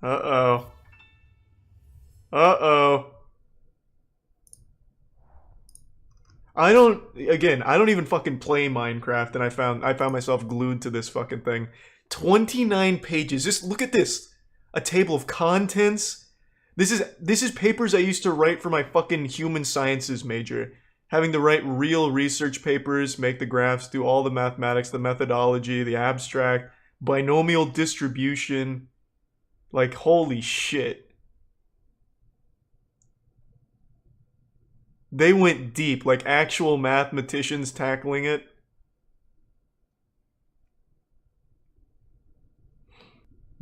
Uh-oh. Uh-oh. I don't even fucking play Minecraft, and I found myself glued to this fucking thing. 29 pages. Just look at this. A table of contents. This is papers I used to write for my fucking human sciences major. Having to write real research papers, make the graphs, do all the mathematics, the methodology, the abstract, binomial distribution. Like, holy shit. They went deep, like actual mathematicians tackling it.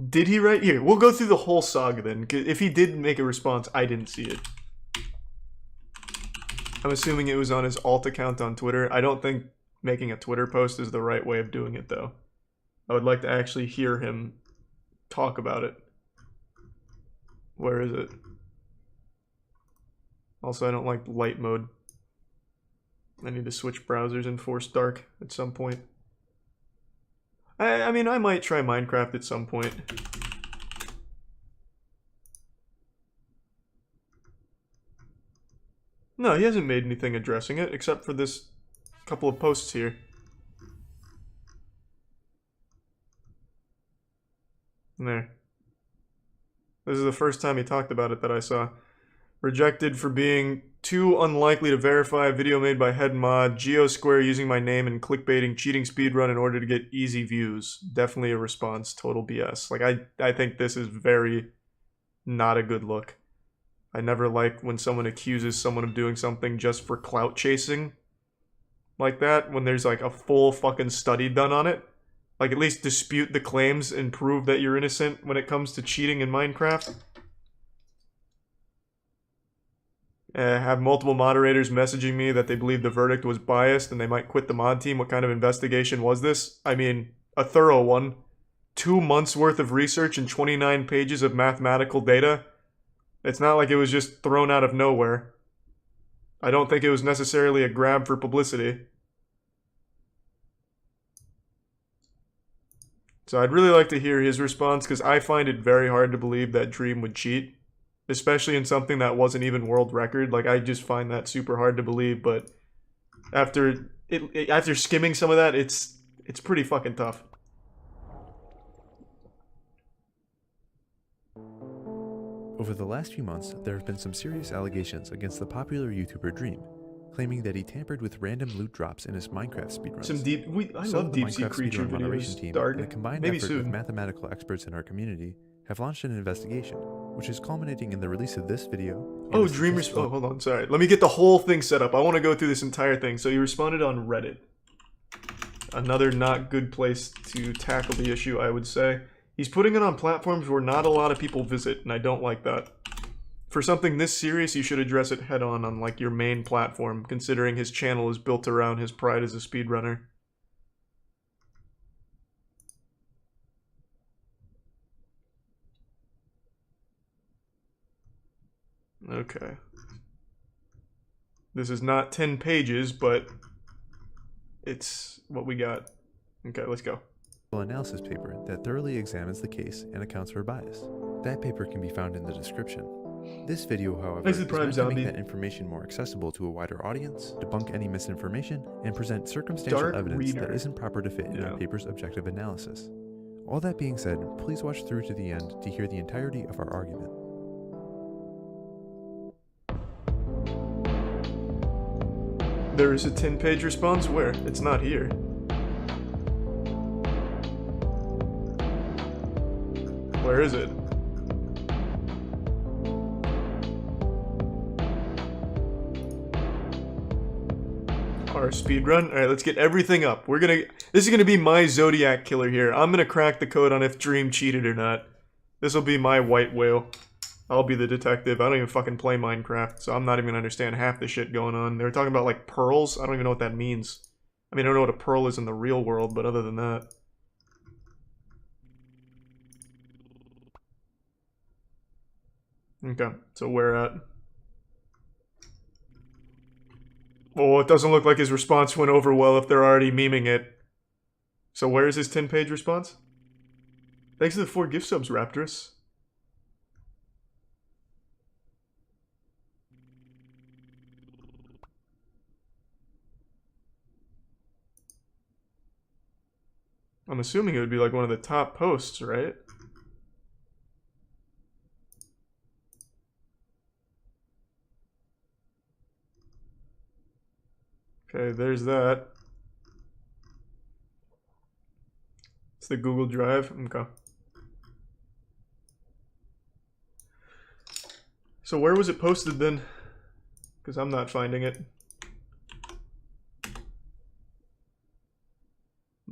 Did he write? Here, we'll go through the whole saga then. If he did make a response, I didn't see it. I'm assuming it was on his alt account on Twitter. I don't think making a Twitter post is the right way of doing it, though. I would like to actually hear him talk about it. Where is it? Also, I don't like light mode. I need to switch browsers and force dark at some point. I mean, I might try Minecraft at some point. No, he hasn't made anything addressing it, except for this couple of posts here. There. This is the first time he talked about it that I saw. Rejected for being too unlikely to verify. Video made by HeadMod. Geosquare using my name and clickbaiting cheating speedrun in order to get easy views. Definitely a response. Total BS. Like, I think this is very not a good look. I never like when someone accuses someone of doing something just for clout chasing. Like that, when there's like a full fucking study done on it. Like, at least dispute the claims and prove that you're innocent when it comes to cheating in Minecraft. Have multiple moderators messaging me that they believe the verdict was biased and they might quit the mod team. What kind of investigation was this? I mean, a thorough one. 2 months worth of research and 29 pages of mathematical data. It's not like it was just thrown out of nowhere. I don't think it was necessarily a grab for publicity. So I'd really like to hear his response, because I find it very hard to believe that Dream would cheat. Especially in something that wasn't even world record. Like, I just find that super hard to believe, but after skimming some of that, it's pretty fucking tough. Over the last few months, there have been some serious allegations against the popular YouTuber Dream, claiming that he tampered with random loot drops in his Minecraft speedruns. I love deep sea creature videos. Dark. And a combined Maybe effort soon. of mathematical experts in our community have launched an investigation, which is culminating in the release of this video. Oh, Dream oh, hold on, sorry. Let me get the whole thing set up. I want to go through this entire thing. So he responded on Reddit. Another not good place to tackle the issue, I would say. He's putting it on platforms where not a lot of people visit, and I don't like that. For something this serious, you should address it head-on like your main platform, considering his channel is built around his pride as a speedrunner. Okay. This is not 10 pages, but it's what we got. Okay, let's go. Analysis paper that thoroughly examines the case and accounts for bias. That paper can be found in the description. This video, however, is meant to make that information more accessible to a wider audience, debunk any misinformation, and present circumstantial evidence that isn't proper to fit in our paper's objective analysis. All that being said, please watch through to the end to hear the entirety of our argument. There is a 10-page response? Where? It's not here. Where is it? Our speedrun? Alright, let's get everything up. This is gonna be my Zodiac killer here. I'm gonna crack the code on if Dream cheated or not. This will be my white whale. I'll be the detective. I don't even fucking play Minecraft, so I'm not even gonna understand half the shit going on. They were talking about, like, pearls? I don't even know what that means. I mean, I don't know what a pearl is in the real world, but other than that. Okay, so where at? Oh, it doesn't look like his response went over well if they're already memeing it. So where is his 10-page response? Thanks to the 4 gift subs, Raptorus. I'm assuming it would be like one of the top posts, right? Okay, there's that. It's the Google Drive. Okay. So where was it posted then? Because I'm not finding it.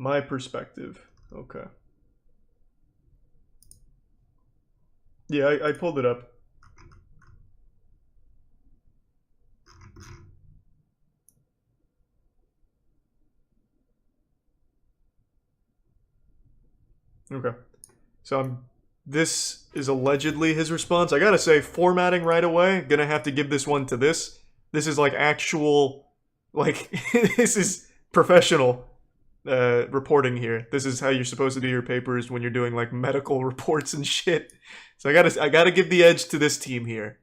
My perspective. Okay. Yeah, I pulled it up. Okay. So this is allegedly his response. I gotta say, formatting right away, gonna have to give this one to this. This is like actual, like, this is professional reporting here. This is how you're supposed to do your papers when you're doing like medical reports and shit. So I gotta give the edge to this team here.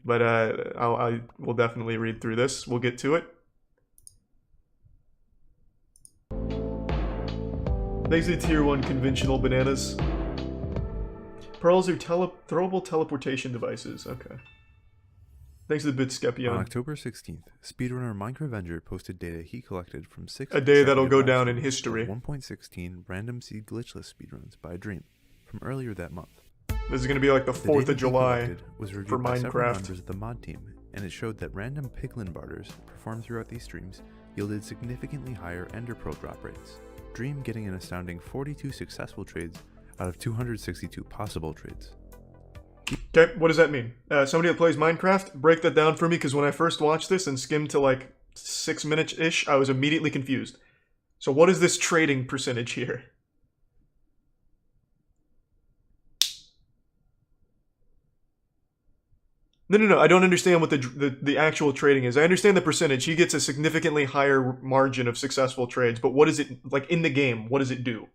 But I will definitely read through this. We'll get to it. Thanks to Tier 1 conventional bananas. Pearls are throwable teleportation devices. Okay. Thanks to the Bitskepion. On October 16th, speedrunner Minecraft posted data he collected from 6 a day that'll go down in history. 1.16 random seed glitchless speedruns by Dream from earlier that month. This is going to be like the 4th of July was reviewed for by several Minecraft. members of the mod team, and it showed that random piglin barters performed throughout these streams yielded significantly higher Ender Pearl drop rates. Dream getting an astounding 42 successful trades out of 262 possible trades. Okay, what does that mean? Somebody that plays Minecraft, break that down for me, because when I first watched this and skimmed to like 6 minutes-ish, I was immediately confused. So what is this trading percentage here? No, I don't understand what the actual trading is. I understand the percentage. He gets a significantly higher margin of successful trades, but what is it, like, in the game, what does it do?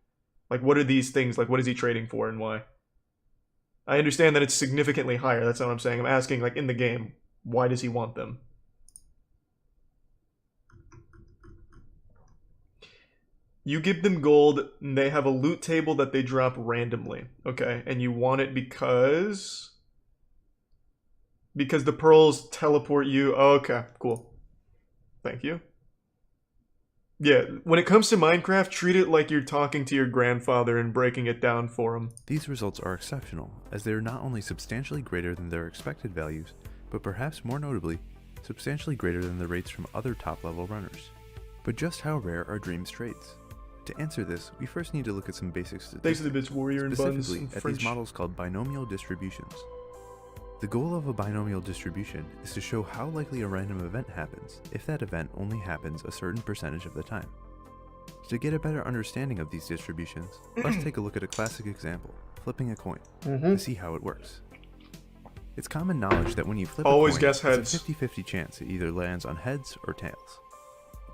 Like, what are these things, like, what is he trading for and why? I understand that it's significantly higher, that's not what I'm saying. I'm asking, like, in the game, why does he want them? You give them gold, and they have a loot table that they drop randomly, okay? And you want it because the pearls teleport you. Oh, okay, cool. Thank you. Yeah, when it comes to Minecraft, treat it like you're talking to your grandfather and breaking it down for him. These results are exceptional, as they are not only substantially greater than their expected values, but perhaps more notably, substantially greater than the rates from other top-level runners. But just how rare are Dream's trades? To answer this, we first need to look at some basic statistics, Thanks to the bits Warrior and Buns specifically at French. these models called binomial distributions. The goal of a binomial distribution is to show how likely a random event happens if that event only happens a certain percentage of the time. To get a better understanding of these distributions, let's take a look at a classic example, flipping a coin, to see how it works. It's common knowledge that when you flip Always a coin, guess heads. it's a 50-50 chance it either lands on heads or tails.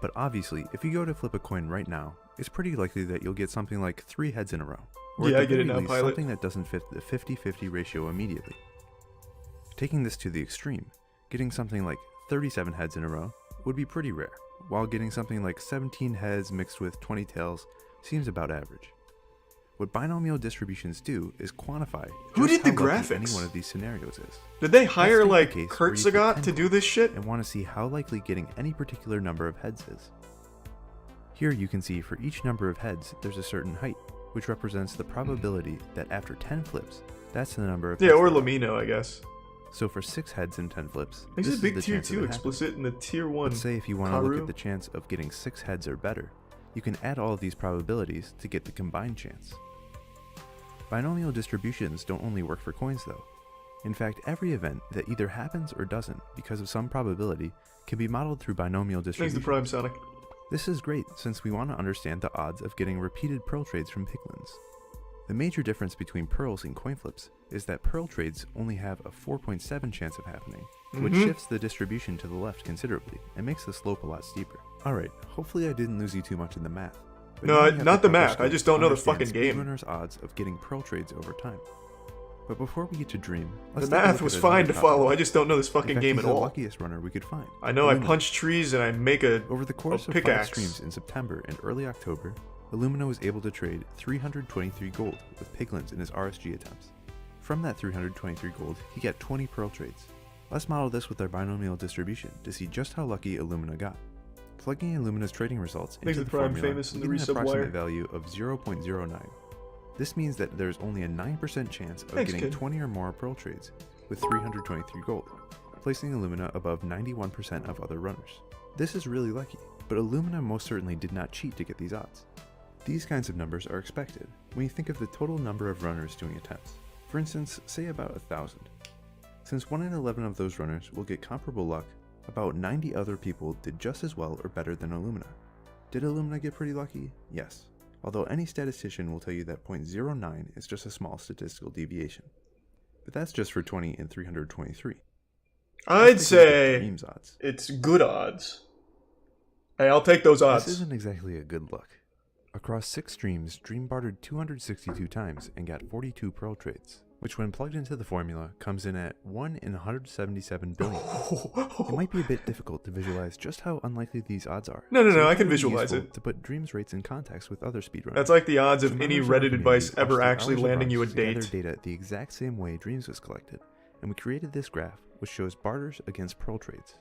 But obviously, if you go to flip a coin right now, it's pretty likely that you'll get something like 3 heads in a row. Or Yeah, at I the get it very now, least, Pilot. something that doesn't fit the 50-50 ratio immediately. Taking this to the extreme, getting something like 37 heads in a row would be pretty rare, while getting something like 17 heads mixed with 20 tails seems about average. What binomial distributions do is quantify Who just did the how lucky graphics? any one of these scenarios is. Did they hire, Let's take like, the case Kurt where you flip Sagat 10 to do this shit? and want to see how likely getting any particular number of heads is. Here you can see for each number of heads there's a certain height, which represents the probability that after 10 flips, that's the number of Yeah, heads or there are. Lamino, I guess. So for 6 heads and 10 flips, This is the big tier chance that 2 it happens. explicit and the tier 1 Let's say if you want to look Karu. at the chance of getting 6 heads or better, you can add all of these probabilities to get the combined chance. Binomial distributions don't only work for coins though. In fact, every event that either happens or doesn't because of some probability can be modeled through binomial Thanks distributions. to Prime Sonic. This is great since we want to understand the odds of getting repeated pearl trades from piglins. The major difference between pearls and coin flips is that pearl trades only have a 4.7 chance of happening, which shifts the distribution to the left considerably and makes the slope a lot steeper. Alright, hopefully I didn't lose you too much in the math. but No, now you have not the proper math, I skills just to don't know the understand fucking game. speedrunners' odds of getting pearl trades over time. But before we get to Dream, let's The take a math look was at fine another to top follow, runner. I just don't know this In fucking fact, game he's at the all. luckiest runner we could find. I know I Luna. punch trees and I make a Over the course of 5 pickaxe. streams in September and early October, Illumina was able to trade 323 gold with piglins in his RSG attempts. From that 323 gold, he got 20 pearl trades. Let's model this with our binomial distribution to see just how lucky Illumina got. Plugging Illumina's trading results into the formula, famous in the we get an approximate resub value of 0.09. This means that there's only a 9% chance of getting kid. 20 or more pearl trades with 323 gold, placing Illumina above 91% of other runners. This is really lucky, but Illumina most certainly did not cheat to get these odds. These kinds of numbers are expected when you think of the total number of runners doing attempts. For instance, say about 1,000. Since 1 in 11 of those runners will get comparable luck, about 90 other people did just as well or better than Illumina. Did Illumina get pretty lucky? Yes. Although any statistician will tell you that 0.09 is just a small statistical deviation. But that's just for 20 in 323. I'd say Dream's odds. it's good odds. Hey, I'll take those odds. This isn't exactly a good look. Across 6 streams, Dream bartered 262 times and got 42 pearl trades, which when plugged into the formula comes in at 1 in 177 billion. It might be a bit difficult to visualize just how unlikely these odds are. No, so I it can would be visualize useful it. to put Dream's rates in context with other speedrunners. That's like the odds of Some any members of our Reddit community advice watched ever the actually hours of landing you a runs to gather date. data the exact same way Dreams was collected, and we created this graph which shows barters against pearl trades.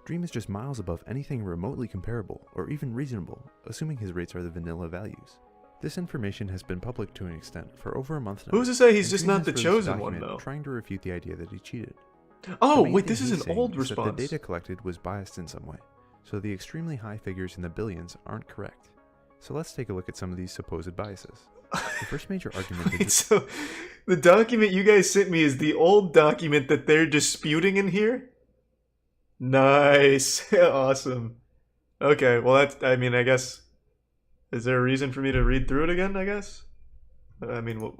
Dream is just miles above anything remotely comparable or even reasonable, assuming his rates are the vanilla values. This information has been public to an extent for over a month now. Who's to say he's and just Dream not has the released a chosen one, document though? trying to refute the idea that he cheated. Oh, The main wait, thing this is he's an saying old is that response. the data collected was biased in some way, so the extremely high figures in the billions aren't correct. So let's take a look at some of these supposed biases. The first major argument Wait, so the document you guys sent me is the old document that they're disputing in here? Nice. Awesome. Okay, well, I guess... Is there a reason for me to read through it again, I guess? We'll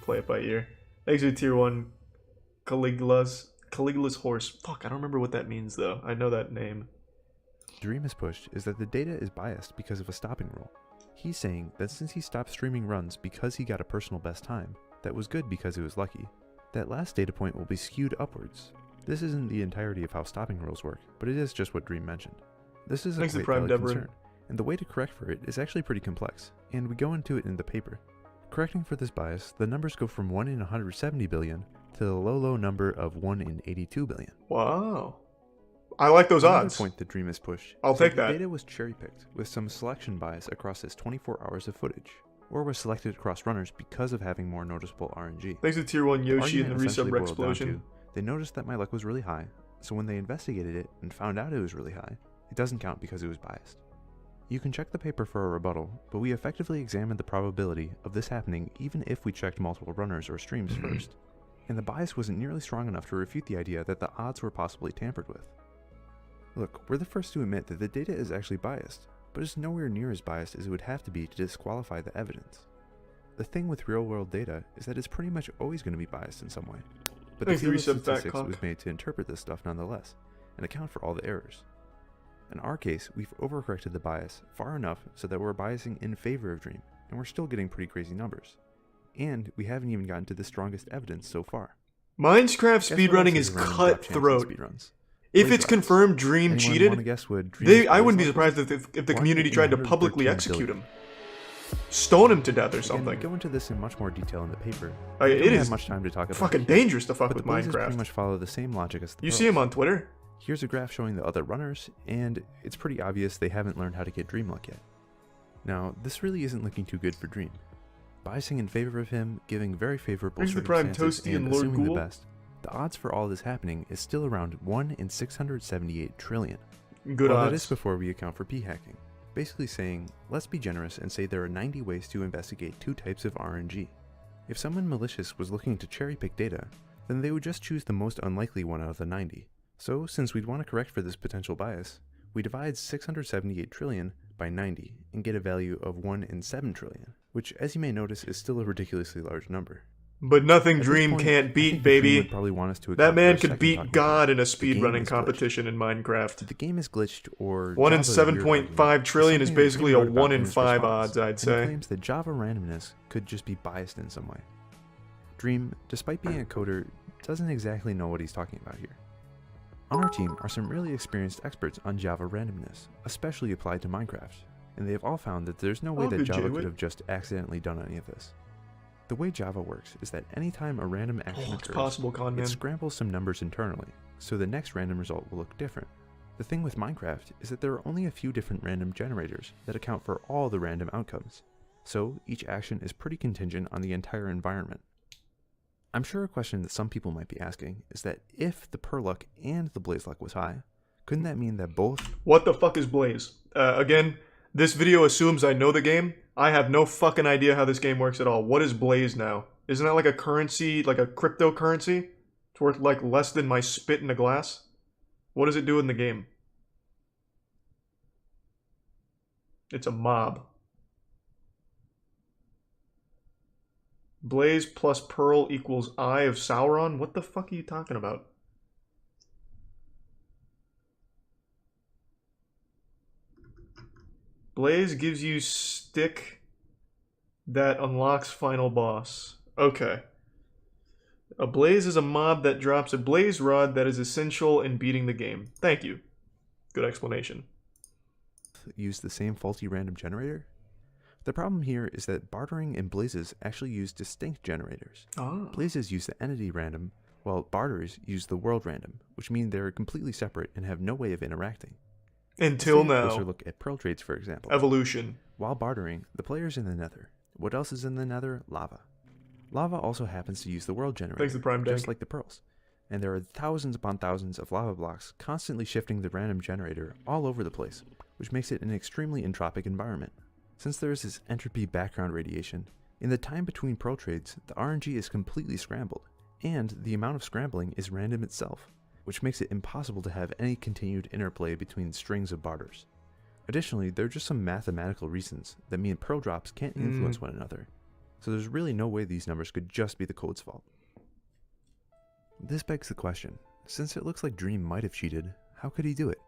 play it by ear. Thanks to Tier 1 Caligula's horse. Fuck, I don't remember what that means, though. I know that name. Dream has pushed is that the data is biased because of a stopping rule. He's saying that since he stopped streaming runs because he got a personal best time, that was good because it was lucky, that last data point will be skewed upwards. This isn't the entirety of how stopping rules work, but it is just what Dream mentioned. This is a Thanks to quite Prime valid Deborah. concern, and the way to correct for it is actually pretty complex, and we go into it in the paper. Correcting for this bias, the numbers go from 1 in 170 billion to the low number of 1 in 82 billion. Wow. I like those Another odds. point that Dream has pushed. I'll is that take that. The data was cherry-picked with some selection bias across his 24 hours of footage, or was selected across runners because of having more noticeable RNG. Thanks to Tier 1 Yoshi and Argument the essentially resub boiled down explosion. to, they noticed that my luck was really high, so when they investigated it and found out it was really high, it doesn't count because it was biased. You can check the paper for a rebuttal, but we effectively examined the probability of this happening even if we checked multiple runners or streams first, and the bias wasn't nearly strong enough to refute the idea that the odds were possibly tampered with. Look, we're the first to admit that the data is actually biased, but it's nowhere near as biased as it would have to be to disqualify the evidence. The thing with real-world data is that it's pretty much always going to be biased in some way, but the Thanks to field of resub fat statistics cock. was made to interpret this stuff nonetheless, and account for all the errors. In our case, we've overcorrected the bias far enough so that we're biasing in favor of Dream, and we're still getting pretty crazy numbers. And we haven't even gotten to the strongest evidence so far. Minecraft Guess what speedrunning else is running top champs in cutthroat. speedruns? If Blaze it's rods. confirmed Dream Anyone cheated, wanna guess what Dream is I wouldn't be blaze surprised like? if the 1 community in tried to publicly 113 execute billion. him. Stone him to death or Again, we something. go into this in much more detail in the paper. Oh, yeah, We it don't is have much time to talk about fucking it here, dangerous to fuck but with the blazes pretty Minecraft. much follow the same logic as the You pros. see him on Twitter? Here's a graph showing the other runners, and it's pretty obvious they haven't learned how to get Dream luck yet. Now, this really isn't looking too good for Dream. Biasing in favor of him, giving very favorable Here's the Prime circumstances, Toasty and and Lord assuming Ghoul. the best, the odds for all this happening is still around 1 in 678 trillion. Good Well, that is odds. before we account for p-hacking. Basically saying, let's be generous and say there are 90 ways to investigate 2 types of RNG. If someone malicious was looking to cherry-pick data, then they would just choose the most unlikely one out of the 90. So, since we'd want to correct for this potential bias, we divide 678 trillion by 90 and get a value of 1 in 7 trillion, which as you may notice is still a ridiculously large number. But nothing At this Dream point, can't I beat, think Dream baby. would probably want us to That account man for a could second beat talking God point. in a The game speedrunning is glitched. competition in Minecraft. The game is glitched, or 1 in Java's weird 7.5 argument, trillion is something that basically Dream a wrote about 1 in his 5 response, odds, I'd and say. he claims that Java randomness could just be biased in some way. Dream, despite being a coder, doesn't exactly know what he's talking about here. On our team are some really experienced experts on Java randomness, especially applied to Minecraft, and they have all found that there's no way Oh, that good Java Jwit. could have just accidentally done any of this. The way Java works is that anytime a random action It's occurs, possible, Conman. it scrambles some numbers internally, so the next random result will look different. The thing with Minecraft is that there are only a few different random generators that account for all the random outcomes, so each action is pretty contingent on the entire environment. I'm sure a question that some people might be asking is that if the per luck and the blaze luck was high, couldn't that mean that both? What the fuck is Blaze? Again, this video assumes I know the game. I have no fucking idea how this game works at all. What is Blaze now? Isn't that like a currency, like a cryptocurrency? It's worth like less than my spit in a glass? What does it do in the game? It's a mob. Blaze plus Pearl equals Eye of Sauron? What the fuck are you talking about? Blaze gives you stick that unlocks final boss. Okay. A blaze is a mob that drops a blaze rod that is essential in beating the game. Thank you. Good explanation. Use the same faulty random generator? The problem here is that bartering and blazes actually use distinct generators. Blazes use the entity random, while barters use the world random, which mean they're completely separate and have no way of interacting. Until now. Let's take a closer look at pearl trades, for example. Evolution. While bartering, the player's in the nether. What else is in the nether? Lava. Lava also happens to use the world generator, Thanks to Prime just Dank. like the pearls. And there are thousands upon thousands of lava blocks constantly shifting the random generator all over the place, which makes it an extremely entropic environment. Since there is this entropy background radiation, in the time between pearl trades, the RNG is completely scrambled, and the amount of scrambling is random itself, which makes it impossible to have any continued interplay between strings of barters. Additionally, there are just some mathematical reasons that mean pearl drops can't influence one another, so there's really no way these numbers could just be the code's fault. This begs the question, since it looks like Dream might have cheated, how could he do it?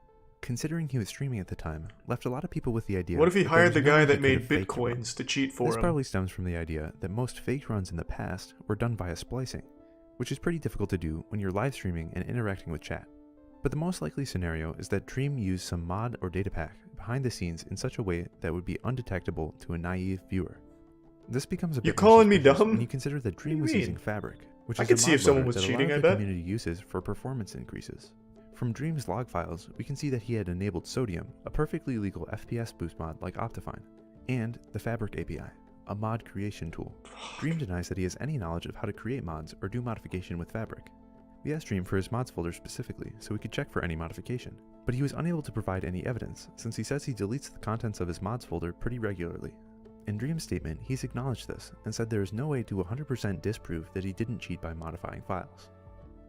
Considering he was streaming at the time, left a lot of people with the idea. What if he that there hired was the no guy way he that could made have faked bitcoins runs. to cheat for This him? probably stems from the idea that most faked runs in the past were done via splicing, which is pretty difficult to do when you're live streaming and interacting with chat. But the most likely scenario is that Dream used some mod or data pack behind the scenes in such a way that would be undetectable to a naive viewer. This becomes a bit You calling me suspicious dumb? when you consider that Dream What was do you using mean? Fabric, which I is could a see mod if someone loader was that a cheating, lot I of the bet. community uses for performance increases. From Dream's log files, we can see that he had enabled Sodium, a perfectly legal FPS boost mod like Optifine, and the Fabric API, a mod creation tool. Dream denies that he has any knowledge of how to create mods or do modification with Fabric. We asked Dream for his mods folder specifically so we could check for any modification, but he was unable to provide any evidence since he says he deletes the contents of his mods folder pretty regularly. In Dream's statement, he's acknowledged this and said there is no way to 100% disprove that he didn't cheat by modifying files.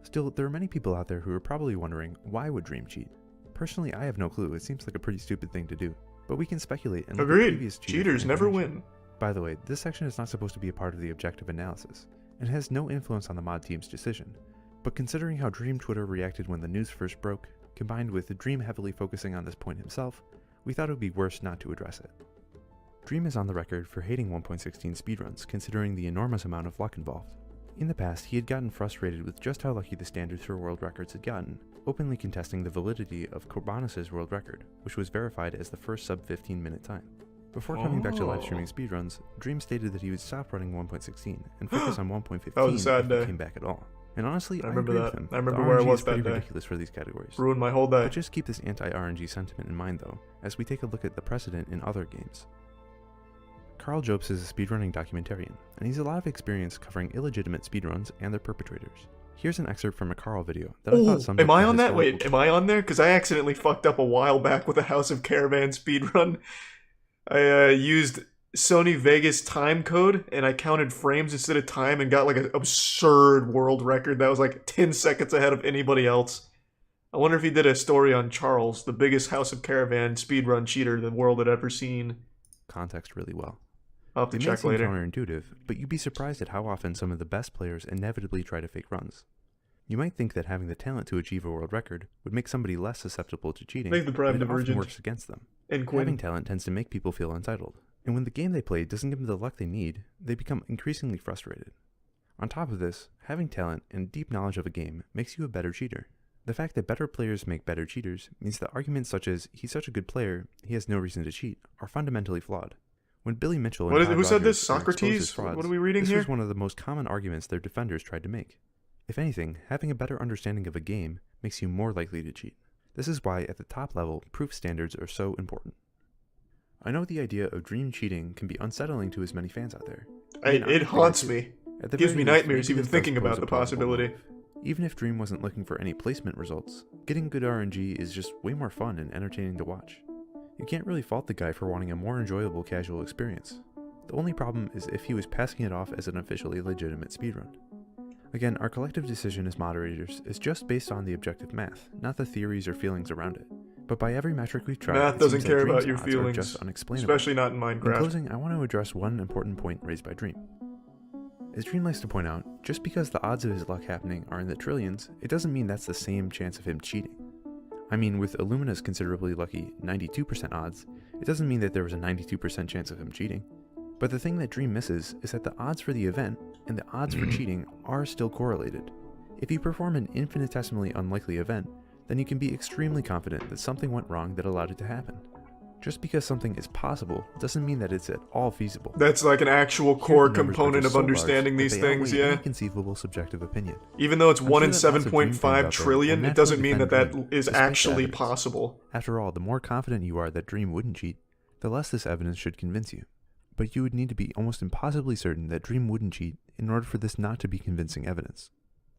Still, there are many people out there who are probably wondering, why would Dream cheat? Personally, I have no clue. It seems like a pretty stupid thing to do, but we can speculate and look at Agreed. previous Cheaters never win. By the way, this section is not supposed to be a part of the objective analysis, and has no influence on the mod team's decision. But considering how Dream Twitter reacted when the news first broke, combined with Dream heavily focusing on this point himself, we thought it would be worse not to address it. Dream is on the record for hating 1.16 speedruns, considering the enormous amount of luck involved. In the past, he had gotten frustrated with just how lucky the standards for world records had gotten, openly contesting the validity of Corbanus' world record, which was verified as the first sub-15 minute time. Before coming back to live streaming speedruns, Dream stated that he would stop running 1.16 and focus on 1.15 That was a sad if day. he came back at all. And honestly, I remember agree that. with him. I remember The where I RNG was is that pretty day. ridiculous for these categories. Ruined my whole day. But just keep this anti-RNG sentiment in mind though, as we take a look at the precedent in other games. Carl Jobs is a speedrunning documentarian, and he's a lot of experience covering illegitimate speedruns and their perpetrators. Here's an excerpt from a Carl video that I thought summed up am I the on that? historical- Wait, am I on there? Because I accidentally fucked up a while back with a House of Caravan speedrun. I used Sony Vegas time code, and I counted frames instead of time and got like an absurd world record that was like 10 seconds ahead of anybody else. I wonder if he did a story on Charles, the biggest House of Caravan speedrun cheater the world had ever seen. context really well. I'll have to They may check seem later. counterintuitive, but you'd be surprised at how often some of the best players inevitably try to fake runs. You might think that having the talent to achieve a world record would make somebody less susceptible to cheating, Thank the Prime but it often Divergent. works against them. And Having Quinn. talent tends to make people feel entitled, and when the game they play doesn't give them the luck they need, they become increasingly frustrated. On top of this, having talent and deep knowledge of a game makes you a better cheater. The fact that better players make better cheaters means that arguments such as, he's such a good player, he has no reason to cheat, are fundamentally flawed. When Billy Mitchell and Todd who said this? Rogers were exposed Socrates? as frauds, What are we reading this here? was one of the most common arguments their defenders tried to make. If anything, having a better understanding of a game makes you more likely to cheat. This is why, at the top level, proof standards are so important. I know the idea of dream cheating can be unsettling to as many fans out there. It haunts me. It gives me nightmares even thinking about the possibility. Even if Dream wasn't looking for any placement results, getting good RNG is just way more fun and entertaining to watch. You can't really fault the guy for wanting a more enjoyable casual experience. The only problem is if he was passing it off as an officially legitimate speedrun. Again, our collective decision as moderators is just based on the objective math, not the theories or feelings around it. But by every metric we've tried, math doesn't care about your Dream's odds are feelings, just unexplainable. especially not in Minecraft. In closing, I want to address one important point raised by Dream. As Dream likes to point out, just because the odds of his luck happening are in the trillions, it doesn't mean that's the same chance of him cheating. I mean, with Illumina's considerably lucky 92% odds, it doesn't mean that there was a 92% chance of him cheating. But the thing that Dream misses is that the odds for the event and the odds for cheating are still correlated. If you perform an infinitesimally unlikely event, then you can be extremely confident that something went wrong that allowed it to happen. Just because something is possible doesn't mean that it's at all feasible. That's like an actual core component of understanding these things, yeah. Inconceivable subjective opinion. Even though it's 1 in 7.5 trillion, it doesn't mean that that is actually possible. After all, the more confident you are that Dream wouldn't cheat, the less this evidence should convince you. But you would need to be almost impossibly certain that Dream wouldn't cheat in order for this not to be convincing evidence.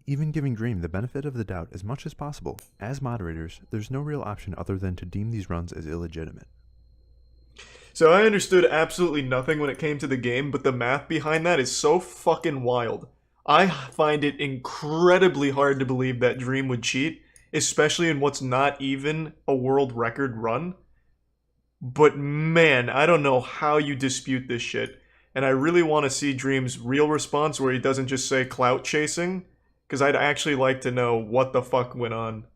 Even giving Dream the benefit of the doubt as much as possible, as moderators, there's no real option other than to deem these runs as illegitimate. So I understood absolutely nothing when it came to the game, but the math behind that is so fucking wild. I find it incredibly hard to believe that Dream would cheat, especially in what's not even a world record run. But man, I don't know how you dispute this shit. And I really want to see Dream's real response where he doesn't just say clout chasing, because I'd actually like to know what the fuck went on.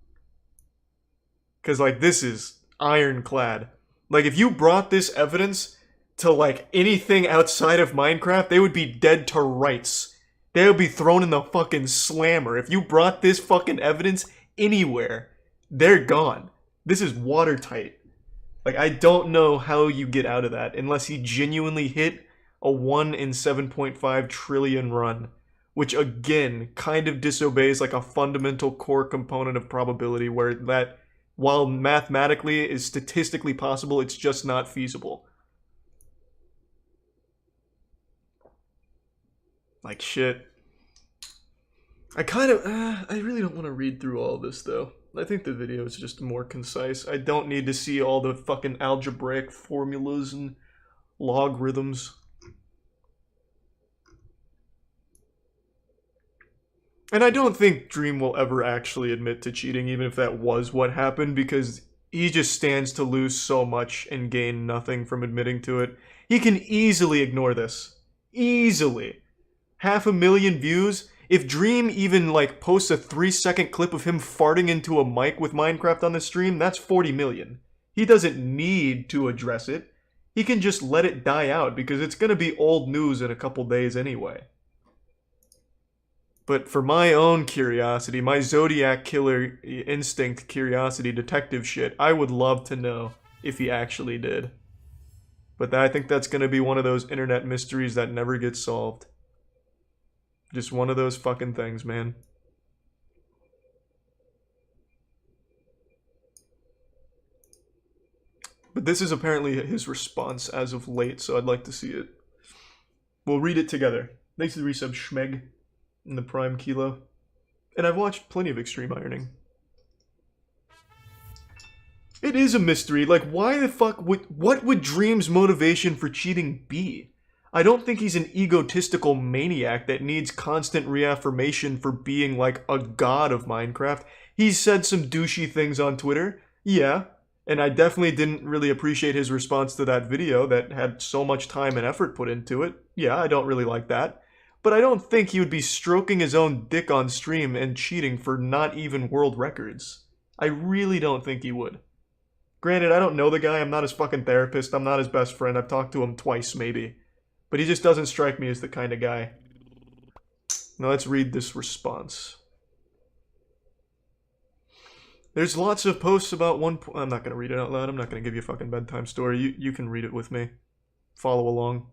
Because, like, this is ironclad. Like, if you brought this evidence to, like, anything outside of Minecraft, they would be dead to rights. They would be thrown in the fucking slammer. If you brought this fucking evidence anywhere, they're gone. This is watertight. Like, I don't know how you get out of that unless he genuinely hit a 1 in 7.5 trillion run, which, again, kind of disobeys, like, a fundamental core component of probability where that, while mathematically is statistically possible, it's just not feasible. Like shit. I really don't want to read through all this though. I think the video is just more concise. I don't need to see all the fucking algebraic formulas and logarithms. And I don't think Dream will ever actually admit to cheating, even if that was what happened, because he just stands to lose so much and gain nothing from admitting to it. He can easily ignore this. Easily. 500,000 views? If Dream even, like, posts a 3-second clip of him farting into a mic with Minecraft on the stream, that's 40 million. He doesn't need to address it. He can just let it die out, because it's gonna be old news in a couple days anyway. But for my own curiosity, my Zodiac Killer instinct curiosity detective shit, I would love to know if he actually did. But I think that's going to be one of those internet mysteries that never gets solved. Just one of those fucking things, man. But this is apparently his response as of late, so I'd like to see it. We'll read it together. Thanks to the resub, Schmeg. In the Prime Kilo. And I've watched plenty of Extreme Ironing. It is a mystery. Like, why the fuck what would Dream's motivation for cheating be? I don't think he's an egotistical maniac that needs constant reaffirmation for being like a god of Minecraft. He's said some douchey things on Twitter. Yeah. And I definitely didn't really appreciate his response to that video that had so much time and effort put into it. Yeah, I don't really like that. But I don't think he would be stroking his own dick on stream and cheating for not even world records. I really don't think he would. Granted, I don't know the guy, I'm not his fucking therapist, I'm not his best friend, I've talked to him twice maybe. But he just doesn't strike me as the kind of guy. Now let's read this response. There's lots of posts about one. I'm not gonna read it out loud. I'm not gonna give you a fucking bedtime story. You can read it with me. Follow along.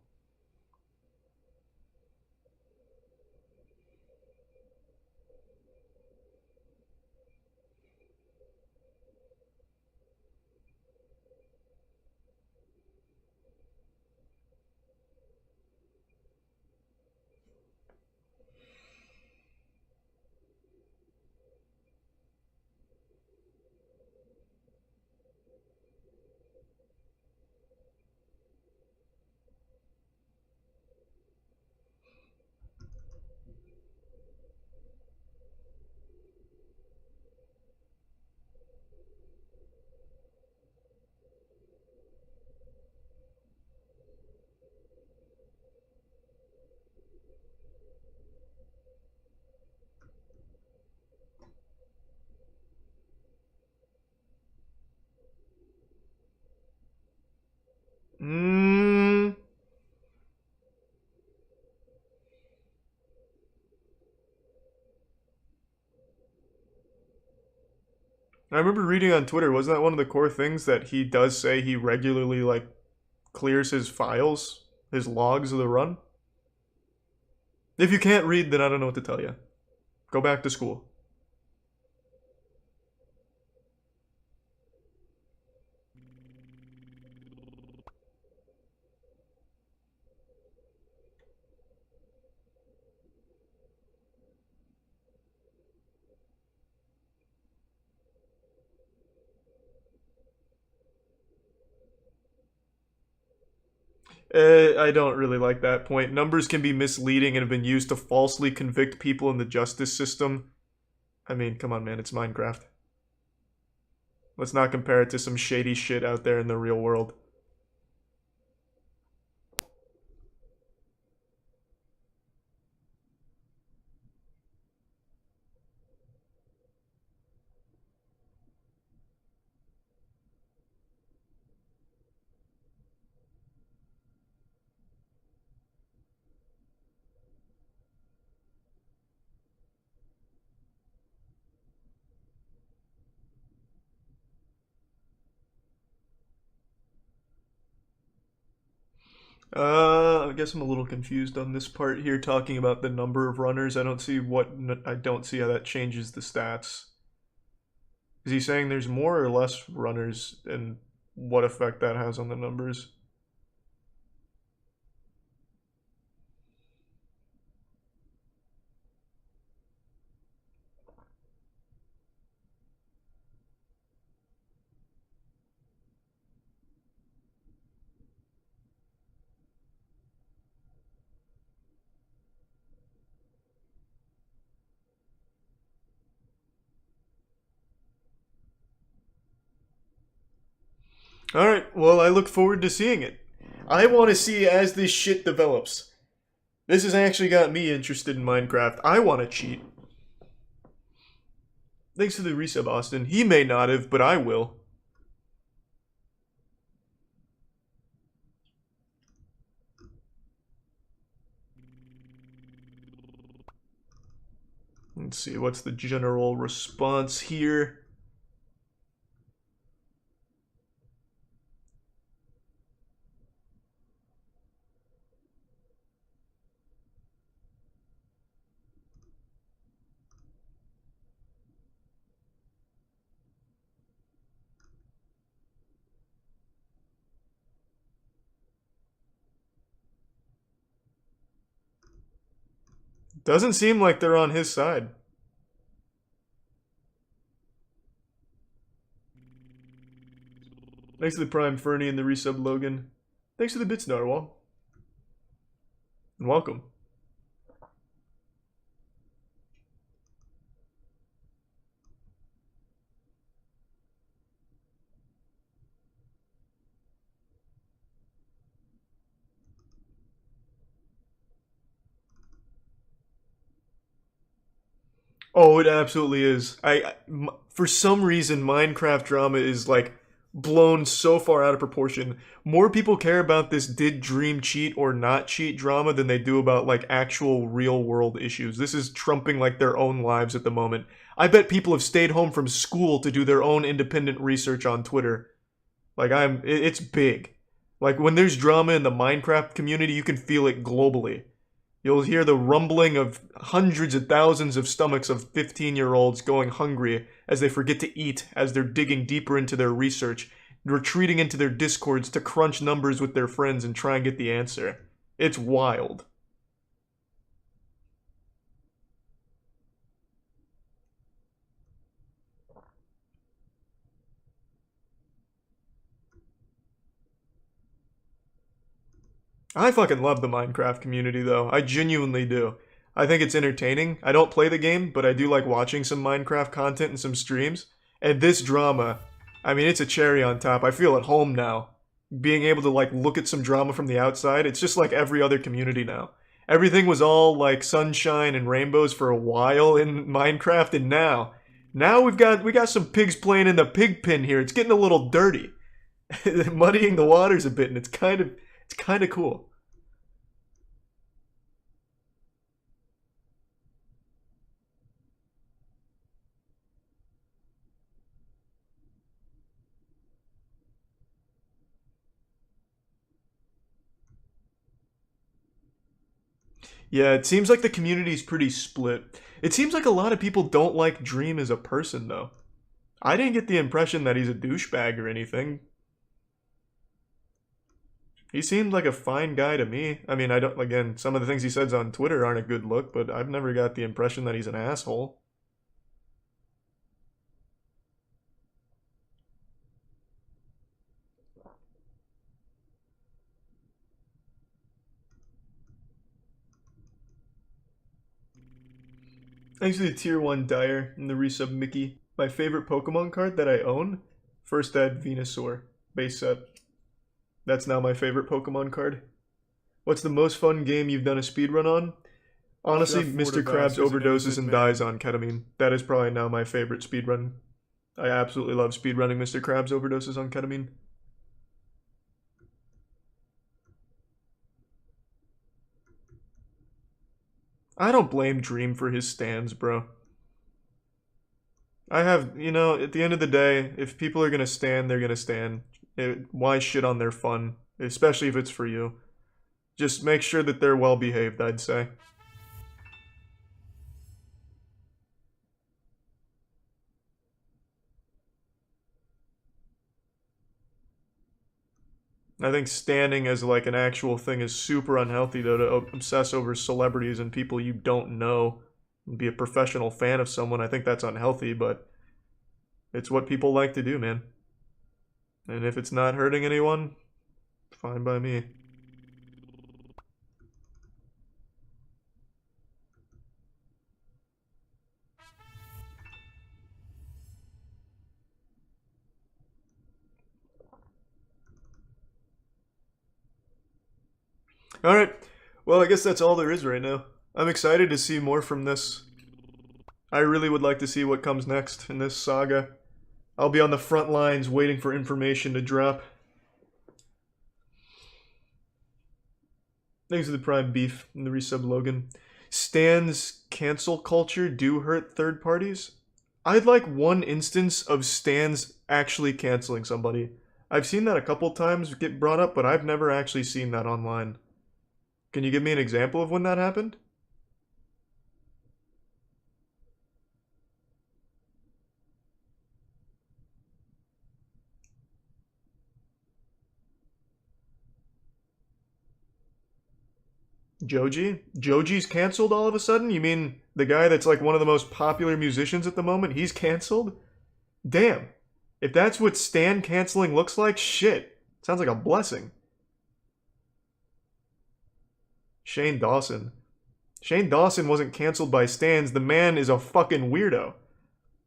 I remember reading on Twitter, wasn't that one of the core things that he does say he regularly, like, clears his files, his logs of the run? If you can't read, then I don't know what to tell you. Go back to school. I don't really like that point. Numbers can be misleading and have been used to falsely convict people in the justice system. I mean, come on, man, it's Minecraft. Let's not compare it to some shady shit out there in the real world. I guess I'm a little confused on this part here, talking about the number of runners. I don't see how that changes the stats. Is he saying there's more or less runners, and what effect that has on the numbers? Alright, well, I look forward to seeing it. I want to see as this shit develops. This has actually got me interested in Minecraft. I want to cheat. Thanks for the resub, Austin. He may not have, but I will. Let's see, what's the general response here? Doesn't seem like they're on his side. Thanks to the Prime Fernie and the resub Logan. Thanks to the bits, Narwhal. And welcome. Oh, it absolutely is. For some reason, Minecraft drama is like blown so far out of proportion. More people care about this did Dream cheat or not cheat drama than they do about like actual real world issues. This is trumping like their own lives at the moment. I bet people have stayed home from school to do their own independent research on Twitter. Like it's big. Like when there's drama in the Minecraft community, you can feel it globally. You'll hear the rumbling of hundreds of thousands of stomachs of 15-year-olds going hungry as they forget to eat as they're digging deeper into their research, retreating into their discords to crunch numbers with their friends and try and get the answer. It's wild. I fucking love the Minecraft community, though. I genuinely do. I think it's entertaining. I don't play the game, but I do like watching some Minecraft content and some streams. And this drama, I mean, it's a cherry on top. I feel at home now. Being able to, like, look at some drama from the outside, it's just like every other community now. Everything was all, like, sunshine and rainbows for a while in Minecraft, and now we got some pigs playing in the pig pen here. It's getting a little dirty. Muddying the waters a bit, and it's kind of cool. Yeah, it seems like the community's pretty split. It seems like a lot of people don't like Dream as a person, though. I didn't get the impression that he's a douchebag or anything. He seemed like a fine guy to me. I mean, I don't, again, some of the things he says on Twitter aren't a good look, but I've never got the impression that he's an asshole. Thanks to the tier 1 Dyer and the resub Mickey. My favorite Pokemon card that I own? First Ed Venusaur. Base set. That's now my favorite Pokemon card. What's the most fun game you've done a speedrun on? Honestly, Mr. Krabs overdoses and dies on ketamine. That is probably now my favorite speedrun. I absolutely love speedrunning Mr. Krabs overdoses on ketamine. I don't blame Dream for his stands, bro. I have, you know, at the end of the day, if people are gonna stand, they're gonna stand. Why shit on their fun? Especially if it's for you. Just make sure that they're well behaved, I'd say. I think standing as like an actual thing is super unhealthy, though, to obsess over celebrities and people you don't know and be a professional fan of someone. I think that's unhealthy, but it's what people like to do, man. And if it's not hurting anyone, fine by me. Alright, well, I guess that's all there is right now. I'm excited to see more from this. I really would like to see what comes next in this saga. I'll be on the front lines waiting for information to drop. Thanks to the Prime Beef and the resub Logan. Stan's cancel culture do hurt third parties? I'd like one instance of Stans actually canceling somebody. I've seen that a couple times get brought up, but I've never actually seen that online. Can you give me an example of when that happened? Joji? Joji's canceled all of a sudden? You mean the guy that's like one of the most popular musicians at the moment? He's canceled? Damn. If that's what Stan canceling looks like, shit. Sounds like a blessing. Shane Dawson. Shane Dawson wasn't canceled by Stans. The man is a fucking weirdo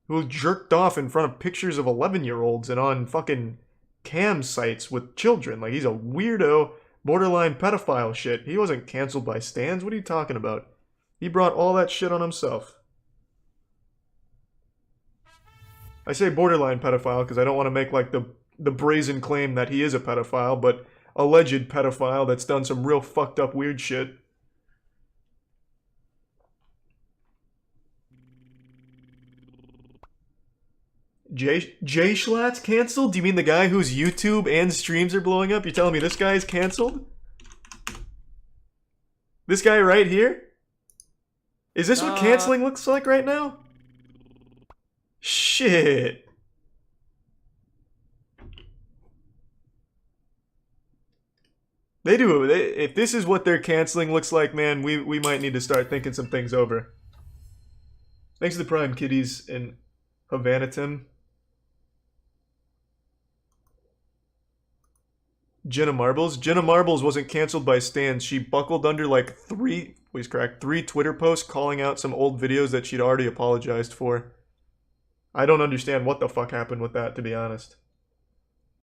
who jerked off in front of pictures of 11-year-olds and on fucking cam sites with children. Like, he's a weirdo, borderline pedophile shit. He wasn't canceled by Stans. What are you talking about? He brought all that shit on himself. I say borderline pedophile because I don't want to make like the the brazen claim that he is a pedophile, but alleged pedophile that's done some real fucked up weird shit. Jay Schlatt's canceled? Do you mean the guy whose YouTube and streams are blowing up? You're telling me this guy is canceled? This guy right here? Is this what canceling looks like right now? Shit. They do. If this is what their canceling looks like, man, we might need to start thinking some things over. Thanks to the Prime Kitties and Havana Tim. Jenna Marbles. Jenna Marbles wasn't canceled by stans. She buckled under like three Twitter posts calling out some old videos that she'd already apologized for. I don't understand what the fuck happened with that, to be honest.